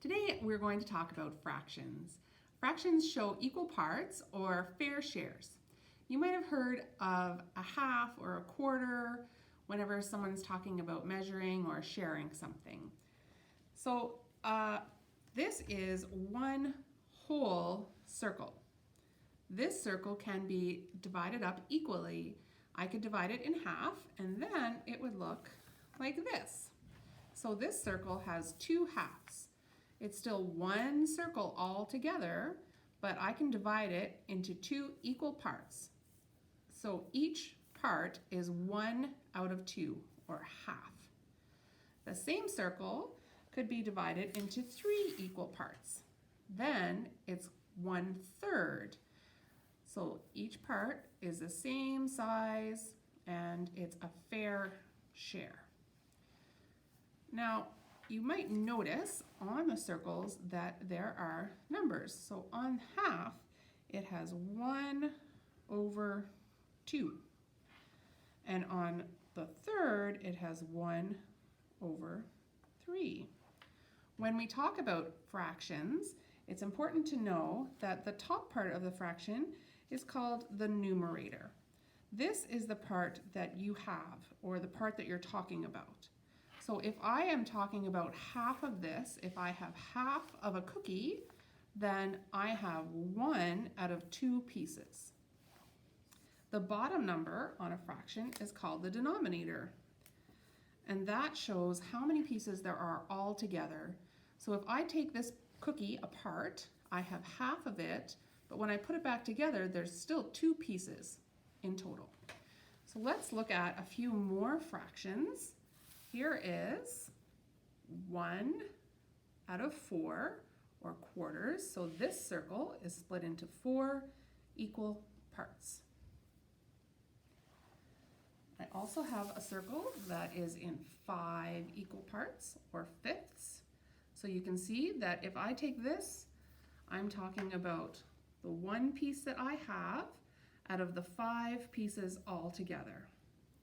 Today we're going to talk about fractions. Fractions show equal parts or fair shares. You might have heard of a half or a quarter whenever someone's talking about measuring or sharing something. So this is one whole circle. This circle can be divided up equally. I could divide it in half and then it would look like this. So this circle has two halves. It's still one circle all together, but I can divide it into two equal parts. So each part is 1 out of 2, or half. The same circle could be divided into 3 equal parts. Then it's 1/3. So each part is the same size and it's a fair share. Now, you might notice on the circles that there are numbers. So on half, it has 1/2. And on the third, it has 1/3. When we talk about fractions, it's important to know that the top part of the fraction is called the numerator. This is the part that you have, or the part that you're talking about. So if I am talking about half of this, if I have half of a cookie, then I have 1 out of 2 pieces. The bottom number on a fraction is called the denominator, and that shows how many pieces there are all together. So if I take this cookie apart, I have half of it, but when I put it back together, there's still 2 pieces in total. So let's look at a few more fractions. Here is 1 out of 4, or quarters. So this circle is split into 4 equal parts. I also have a circle that is in 5 equal parts, or fifths. So you can see that if I take this, I'm talking about the 1 piece that I have out of the 5 pieces all together.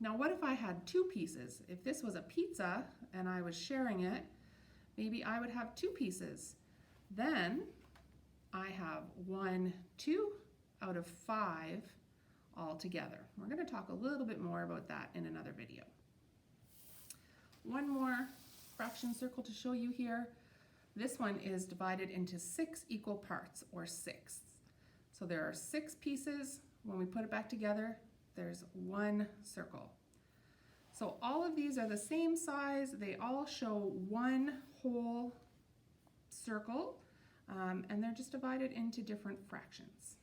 Now what if I had 2 pieces? If this was a pizza and I was sharing it, maybe I would have 2 pieces. Then I have 1/2 out of 5 all together. We're going to talk a little bit more about that in another video. One more fraction circle to show you here. This one is divided into 6 equal parts, or sixths. So there are 6 pieces. When we put it back together, there's 1 circle. So all of these are the same size. They all show 1 whole circle, and they're just divided into different fractions.